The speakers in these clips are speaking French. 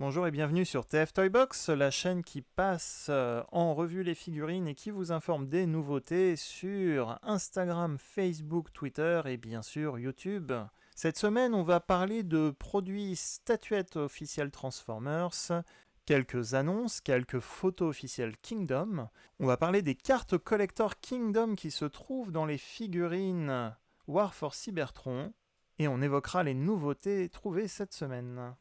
Bonjour et bienvenue sur TF Toybox, la chaîne qui passe en revue les figurines et qui vous informe des nouveautés sur Instagram, Facebook, Twitter et bien sûr YouTube. Cette semaine, on va parler de produits statuettes officielles Transformers, quelques annonces, quelques photos officielles Kingdom. On va parler des cartes collector Kingdom qui se trouvent dans les figurines War for Cybertron et on évoquera les nouveautés trouvées cette semaine.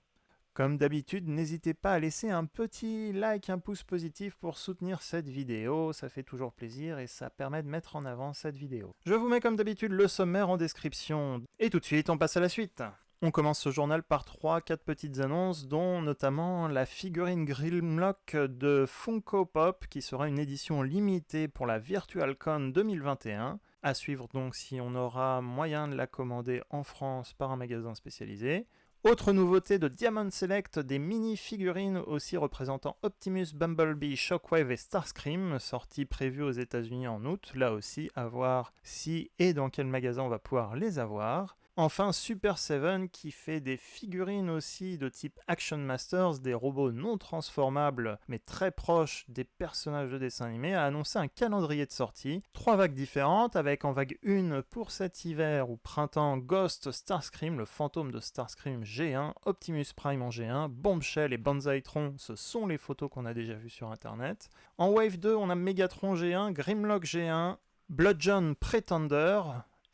Comme d'habitude, n'hésitez pas à laisser un petit like, un pouce positif pour soutenir cette vidéo, ça fait toujours plaisir et ça permet de mettre en avant cette vidéo. Je vous mets comme d'habitude le sommaire en description. Et tout de suite, on passe à la suite. On commence ce journal par 3-4 petites annonces, dont notamment la figurine Grimlock de Funko Pop, qui sera une édition limitée pour la VirtualCon 2021. À suivre donc si on aura moyen de la commander en France par un magasin spécialisé. Autre nouveauté de Diamond Select, des mini-figurines aussi représentant Optimus, Bumblebee, Shockwave et Starscream, sorties prévues aux États-Unis en août. Là aussi, à voir si et dans quel magasin on va pouvoir les avoir. Enfin, Super 7 qui fait des figurines aussi de type Action Masters, des robots non transformables mais très proches des personnages de dessin animé, a annoncé un calendrier de sortie. 3 vagues différentes, avec en vague 1 pour cet hiver ou printemps Ghost, Starscream, le fantôme de Starscream G1, Optimus Prime en G1, Bombshell et Banzaitron, ce sont les photos qu'on a déjà vues sur internet. En Wave 2, on a Megatron G1, Grimlock G1, Bludgeon Pretender,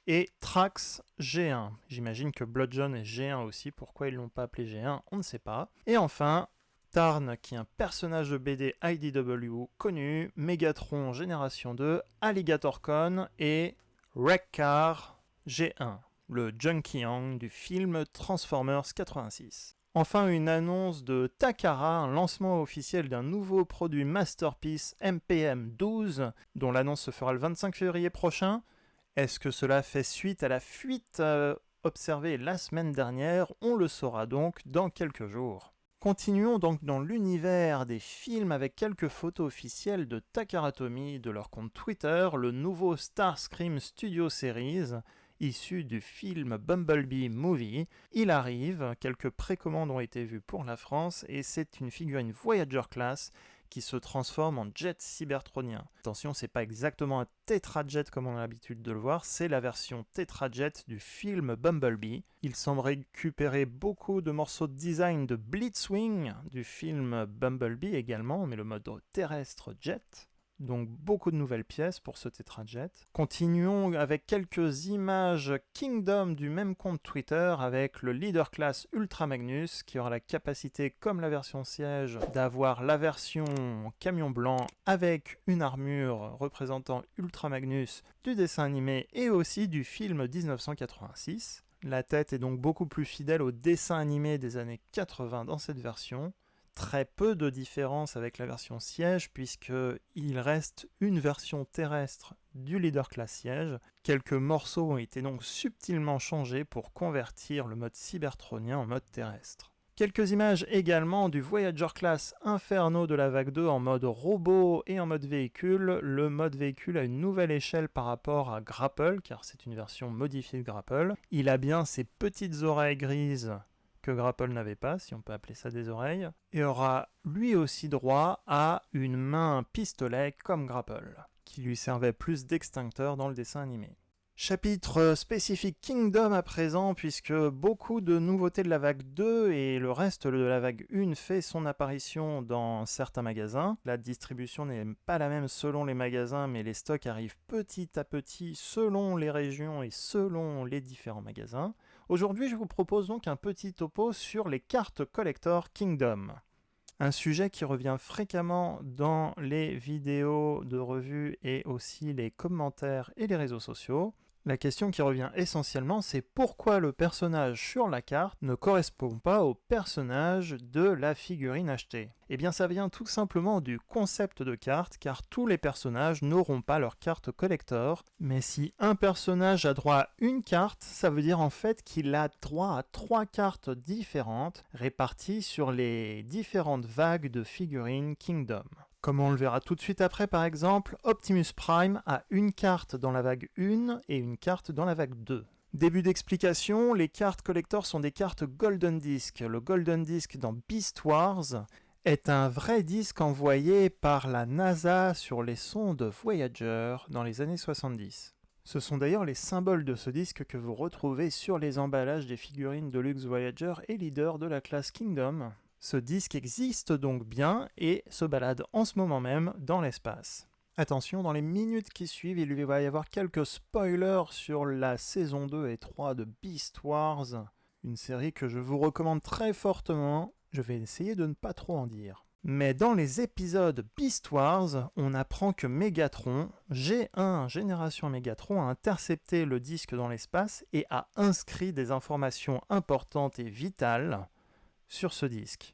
et Trax G1. J'imagine que Bludgeon est G1 aussi, pourquoi ils l'ont pas appelé G1, on ne sait pas. Et enfin, Tarn, qui est un personnage de BD IDW connu, Megatron Génération 2, Alligatorcon et Wreck-Car G1, le Junkie Yang du film Transformers 86. Enfin, une annonce de Takara, un lancement officiel d'un nouveau produit Masterpiece MPM 12, dont l'annonce se fera le 25 février prochain. Est-ce que cela fait suite à la fuite observée la semaine dernière? On le saura donc dans quelques jours. Continuons donc dans l'univers des films avec quelques photos officielles de Takara Tomy de leur compte Twitter, le nouveau Starscream Studio Series, issu du film Bumblebee Movie. Il arrive, quelques précommandes ont été vues pour la France et c'est une figurine Voyager Class qui se transforme en jet cybertronien. Attention, c'est pas exactement un Tetrajet comme on a l'habitude de le voir, c'est la version Tetrajet du film Bumblebee. Il semble récupérer beaucoup de morceaux de design de Blitzwing du film Bumblebee également, mais le mode terrestre jet. Donc beaucoup de nouvelles pièces pour ce Tetrajet. Continuons avec quelques images Kingdom du même compte Twitter avec le Leader Class Ultra Magnus qui aura la capacité, comme la version siège, d'avoir la version camion blanc avec une armure représentant Ultra Magnus du dessin animé et aussi du film 1986. La tête est donc beaucoup plus fidèle au dessin animé des années 80 dans cette version. Très peu de différence avec la version siège puisqu'il reste une version terrestre du Leader Class siège. Quelques morceaux ont été donc subtilement changés pour convertir le mode cybertronien en mode terrestre. Quelques images également du Voyager Class Inferno de la vague 2 en mode robot et en mode véhicule. Le mode véhicule a une nouvelle échelle par rapport à Grapple car c'est une version modifiée de Grapple. Il a bien ses petites oreilles grises que Grapple n'avait pas, si on peut appeler ça des oreilles, et aura lui aussi droit à une main pistolet comme Grapple, qui lui servait plus d'extincteur dans le dessin animé. Chapitre spécifique Kingdom à présent, puisque beaucoup de nouveautés de la vague 2 et le reste de la vague 1 fait son apparition dans certains magasins. La distribution n'est pas la même selon les magasins, mais les stocks arrivent petit à petit selon les régions et selon les différents magasins. Aujourd'hui, je vous propose donc un petit topo sur les cartes collector Kingdom. Un sujet qui revient fréquemment dans les vidéos de revue et aussi les commentaires et les réseaux sociaux. La question qui revient essentiellement, c'est pourquoi le personnage sur la carte ne correspond pas au personnage de la figurine achetée. Eh bien ça vient tout simplement du concept de carte, car tous les personnages n'auront pas leur carte collector, mais si un personnage a droit à une carte, ça veut dire en fait qu'il a droit à 3 cartes différentes, réparties sur les différentes vagues de figurines Kingdom. Comme on le verra tout de suite après, par exemple, Optimus Prime a une carte dans la vague 1 et une carte dans la vague 2. Début d'explication, les cartes collector sont des cartes Golden Disc. Le Golden Disc dans Beast Wars est un vrai disque envoyé par la NASA sur les sondes Voyager dans les années 70. Ce sont d'ailleurs les symboles de ce disque que vous retrouvez sur les emballages des figurines Deluxe Voyager et Leader de la classe Kingdom. Ce disque existe donc bien et se balade en ce moment même dans l'espace. Attention, dans les minutes qui suivent, il va y avoir quelques spoilers sur la saison 2 et 3 de Beast Wars, une série que je vous recommande très fortement. Je vais essayer de ne pas trop en dire. Mais dans les épisodes Beast Wars, on apprend que Megatron, G1 Génération Megatron, a intercepté le disque dans l'espace et a inscrit des informations importantes et vitales sur ce disque.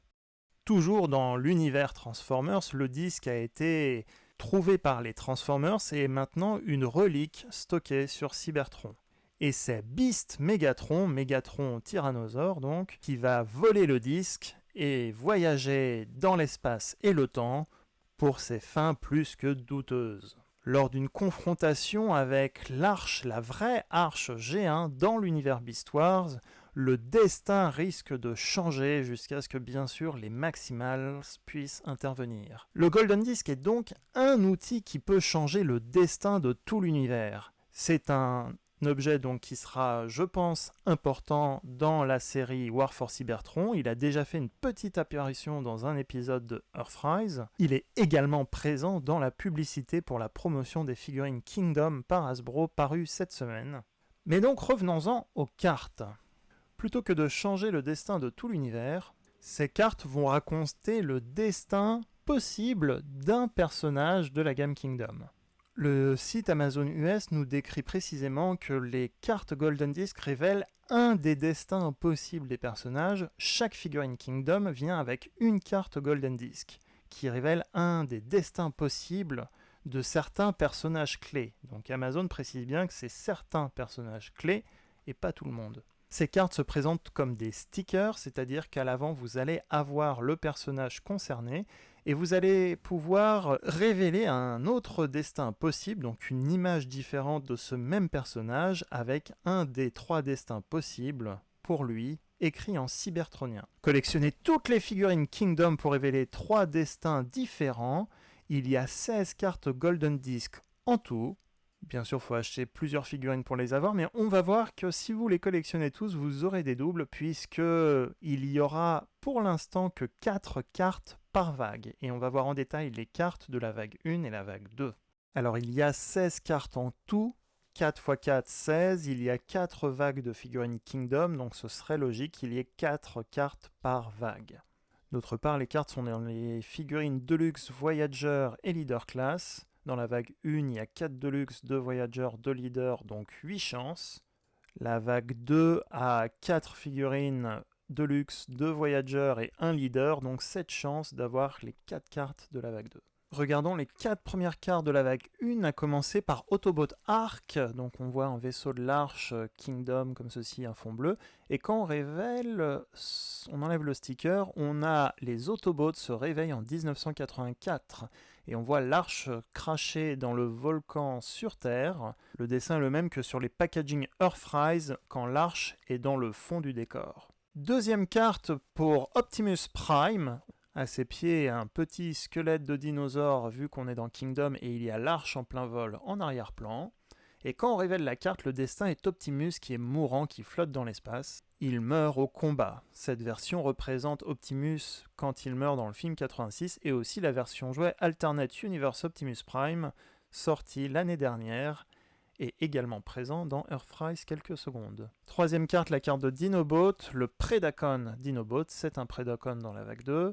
Toujours dans l'univers Transformers, le disque a été trouvé par les Transformers et est maintenant une relique stockée sur Cybertron. Et c'est Beast Megatron, Megatron Tyrannosaure donc, qui va voler le disque et voyager dans l'espace et le temps pour ses fins plus que douteuses. Lors d'une confrontation avec l'arche, la vraie arche G1 dans l'univers Beast Wars, le destin risque de changer jusqu'à ce que bien sûr les Maximals puissent intervenir. Le Golden Disc est donc un outil qui peut changer le destin de tout l'univers. C'est un objet donc qui sera, je pense, important dans la série War for Cybertron. Il a déjà fait une petite apparition dans un épisode de Earthrise. Il est également présent dans la publicité pour la promotion des figurines Kingdom par Hasbro parue cette semaine. Mais donc revenons-en aux cartes. Plutôt que de changer le destin de tout l'univers, ces cartes vont raconter le destin possible d'un personnage de la gamme Kingdom. Le site Amazon US nous décrit précisément que les cartes Golden Disc révèlent un des destins possibles des personnages. Chaque figurine Kingdom vient avec une carte Golden Disc qui révèle un des destins possibles de certains personnages clés. Donc Amazon précise bien que c'est certains personnages clés et pas tout le monde. Ces cartes se présentent comme des stickers, c'est-à-dire qu'à l'avant vous allez avoir le personnage concerné et vous allez pouvoir révéler un autre destin possible, donc une image différente de ce même personnage avec un des 3 destins possibles pour lui, écrit en cybertronien. Collectionnez toutes les figurines Kingdom pour révéler 3 destins différents. Il y a 16 cartes Golden Disc en tout. Bien sûr, il faut acheter plusieurs figurines pour les avoir, mais on va voir que si vous les collectionnez tous, vous aurez des doubles, puisqu'il y aura pour l'instant que 4 cartes par vague. Et on va voir en détail les cartes de la vague 1 et la vague 2. Alors, il y a 16 cartes en tout, 4 x 4, 16. Il y a 4 vagues de figurines Kingdom, donc ce serait logique qu'il y ait 4 cartes par vague. D'autre part, les cartes sont dans les figurines Deluxe, Voyager et Leader Class. Dans la vague 1, il y a 4 Deluxe, 2 Voyager, 2 Leader, donc 8 chances. La vague 2 a 4 figurines Deluxe, 2 Voyager et 1 Leader, donc 7 chances d'avoir les 4 cartes de la vague 2. Regardons les 4 premières cartes de la vague 1, à commencer par Autobot Arc, donc on voit un vaisseau de l'Arche Kingdom comme ceci, un fond bleu, et quand on enlève le sticker, on a les Autobots se réveillent en 1984, et on voit l'Arche cracher dans le volcan sur Terre. Le dessin est le même que sur les packaging Earthrise, quand l'Arche est dans le fond du décor. Deuxième carte pour Optimus Prime. À ses pieds, un petit squelette de dinosaure vu qu'on est dans Kingdom et il y a l'Arche en plein vol en arrière-plan. Et quand on révèle la carte, le destin est Optimus qui est mourant, qui flotte dans l'espace. Il meurt au combat. Cette version représente Optimus quand il meurt dans le film 86 et aussi la version jouet Alternate Universe Optimus Prime, sortie l'année dernière et également présent dans Earthrise quelques secondes. Troisième carte, la carte de Dinobot, le Predacon Dinobot, c'est un Predacon dans la vague 2.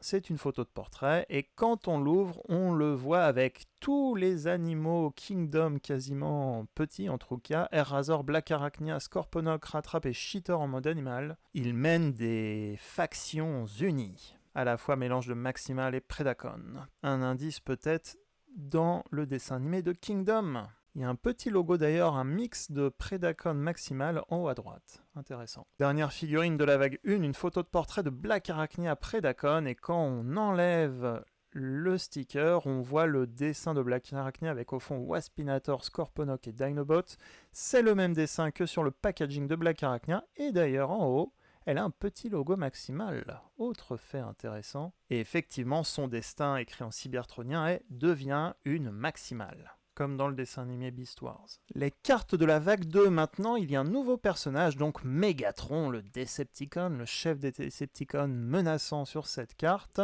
C'est une photo de portrait et quand on l'ouvre, on le voit avec tous les animaux Kingdom quasiment petits en tout cas, Air Razor, Black Arachnia, Scorponok, Rattrap et Cheetor en mode animal. Ils mènent des factions unies, à la fois mélange de Maximal et Predacon. Un indice peut-être dans le dessin animé de Kingdom. Il y a un petit logo d'ailleurs, un mix de Predacon Maximal en haut à droite. Intéressant. Dernière figurine de la vague 1, une photo de portrait de Black Arachnia Predacon. Et quand on enlève le sticker, on voit le dessin de Black Arachnia avec au fond Waspinator, Scorponok et Dinobot. C'est le même dessin que sur le packaging de Black Arachnia, et d'ailleurs en haut, elle a un petit logo maximal. Autre fait intéressant. Et effectivement, son destin écrit en cybertronien devient une maximale, comme dans le dessin animé Beast Wars. Les cartes de la vague 2 maintenant, il y a un nouveau personnage, donc Megatron, le Decepticon, le chef des Decepticons menaçant sur cette carte.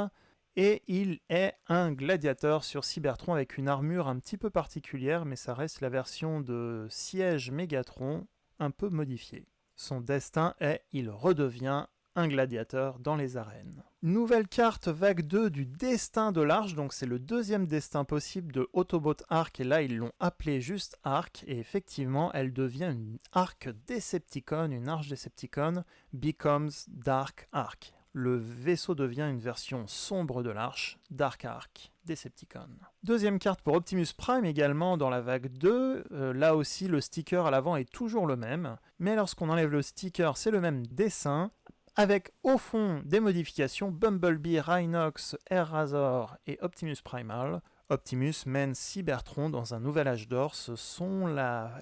Et il est un gladiateur sur Cybertron avec une armure un petit peu particulière, mais ça reste la version de siège Megatron un peu modifiée. Son destin il redevient un gladiateur dans les arènes. Nouvelle carte vague 2 du destin de l'Arche, donc c'est le deuxième destin possible de Autobot Arc, et là ils l'ont appelé juste Arc, et effectivement elle devient une Arc Decepticon, une Arche Decepticon, becomes Dark Arc. Le vaisseau devient une version sombre de l'Arche, Dark Arc, Decepticon. Deuxième carte pour Optimus Prime également dans la vague 2, là aussi le sticker à l'avant est toujours le même, mais lorsqu'on enlève le sticker c'est le même dessin, avec au fond des modifications, Bumblebee, Rhinox, Air Razor et Optimus Primal. Optimus mène Cybertron dans un nouvel âge d'or, ce sont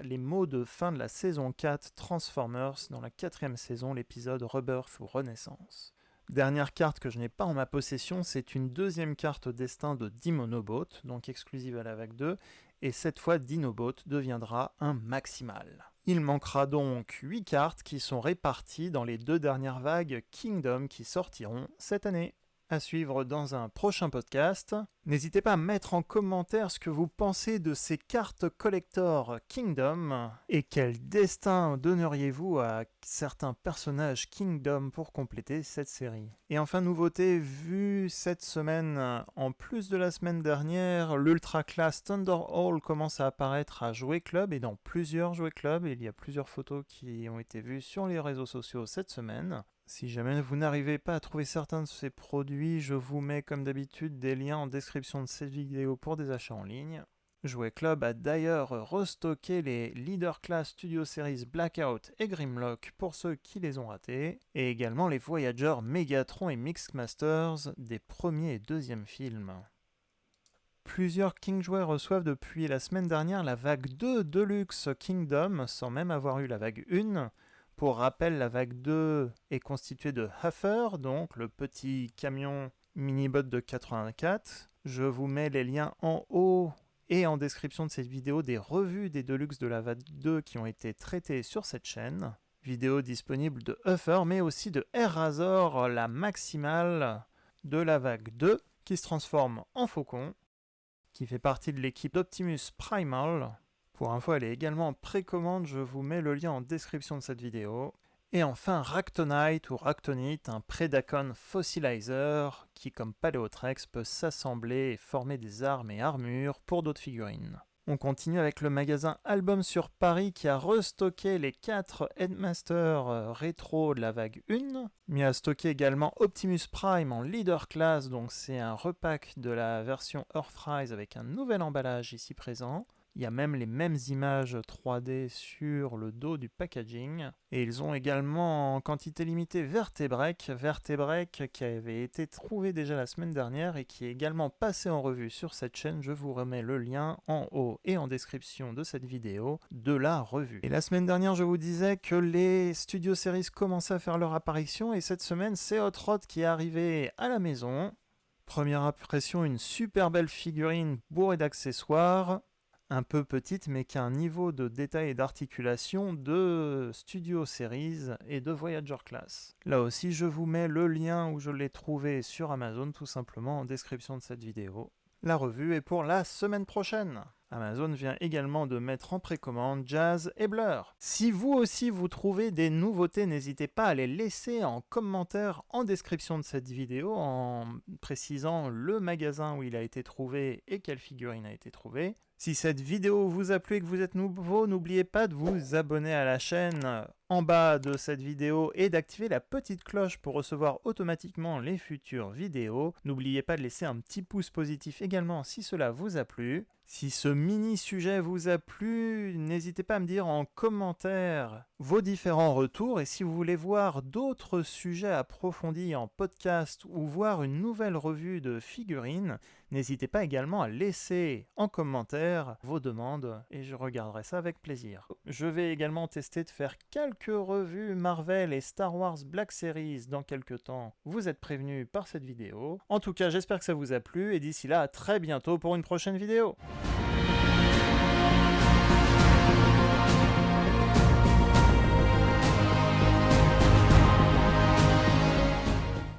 les mots de fin de la saison 4 Transformers dans la 4e saison, l'épisode Rebirth ou Renaissance. Dernière carte que je n'ai pas en ma possession, c'est une deuxième carte destin de Demonobot, donc exclusive à la vague 2, et cette fois Dinobot deviendra un maximal. Il manquera donc 8 cartes qui sont réparties dans les 2 dernières vagues Kingdom qui sortiront cette année. À suivre dans un prochain podcast. N'hésitez pas à mettre en commentaire ce que vous pensez de ces cartes collector Kingdom et quel destin donneriez-vous à certains personnages Kingdom pour compléter cette série. Et enfin, nouveauté vue cette semaine, en plus de la semaine dernière, l'Ultra Class Thunderhaul commence à apparaître à Jouet Club et dans plusieurs Jouet Club. Il y a plusieurs photos qui ont été vues sur les réseaux sociaux cette semaine. Si jamais vous n'arrivez pas à trouver certains de ces produits, je vous mets comme d'habitude des liens en description de cette vidéo pour des achats en ligne. Jouet Club a d'ailleurs restocké les Leader Class Studio Series Blackout et Grimlock pour ceux qui les ont ratés, et également les Voyager Megatron et Mixmasters des premiers et deuxièmes films. Plusieurs King Jouets reçoivent depuis la semaine dernière la vague 2 Deluxe Kingdom sans même avoir eu la vague 1. Pour rappel, la vague 2 est constituée de Huffer, donc le petit camion minibot de 84. Je vous mets les liens en haut et en description de cette vidéo des revues des Deluxe de la vague 2 qui ont été traitées sur cette chaîne. Vidéo disponible de Huffer, mais aussi de Air Razor, la maximale de la vague 2, qui se transforme en faucon, qui fait partie de l'équipe d'Optimus Primal. Pour info, elle est également en précommande, je vous mets le lien en description de cette vidéo. Et enfin, Ractonite ou Ractonite, un Predacon Fossilizer qui, comme Paléotrex, peut s'assembler et former des armes et armures pour d'autres figurines. On continue avec le magasin Album sur Paris qui a restocké les 4 Headmaster rétro de la vague 1, mais a stocké également Optimus Prime en Leader Class, donc c'est un repack de la version Earthrise avec un nouvel emballage ici présent. Il y a même les mêmes images 3D sur le dos du packaging. Et ils ont également en quantité limitée Vertebrek qui avait été trouvé déjà la semaine dernière et qui est également passé en revue sur cette chaîne. Je vous remets le lien en haut et en description de cette vidéo de la revue. Et la semaine dernière, je vous disais que les Studio Series commençaient à faire leur apparition et cette semaine, c'est Hot Rod qui est arrivé à la maison. Première impression, une super belle figurine bourrée d'accessoires. Un peu petite mais qui a un niveau de détail et d'articulation de Studio Series et de Voyager Class. Là aussi je vous mets le lien où je l'ai trouvé sur Amazon tout simplement en description de cette vidéo. La revue est pour la semaine prochaine. Amazon vient également de mettre en précommande Jazz et Blur. Si vous aussi vous trouvez des nouveautés, n'hésitez pas à les laisser en commentaire en description de cette vidéo en précisant le magasin où il a été trouvé et quelle figurine a été trouvée. Si cette vidéo vous a plu et que vous êtes nouveau, n'oubliez pas de vous abonner à la chaîne en bas de cette vidéo et d'activer la petite cloche pour recevoir automatiquement les futures vidéos. N'oubliez pas de laisser un petit pouce positif également si cela vous a plu. Si ce mini-sujet vous a plu, n'hésitez pas à me dire en commentaire vos différents retours et si vous voulez voir d'autres sujets approfondis en podcast ou voir une nouvelle revue de figurines, N'hésitez pas également à laisser en commentaire vos demandes et je regarderai ça avec plaisir. Je vais également tester de faire quelques revues Marvel et Star Wars Black Series dans quelques temps. Vous êtes prévenus par cette vidéo. En tout cas, j'espère que ça vous a plu et d'ici là, à très bientôt pour une prochaine vidéo.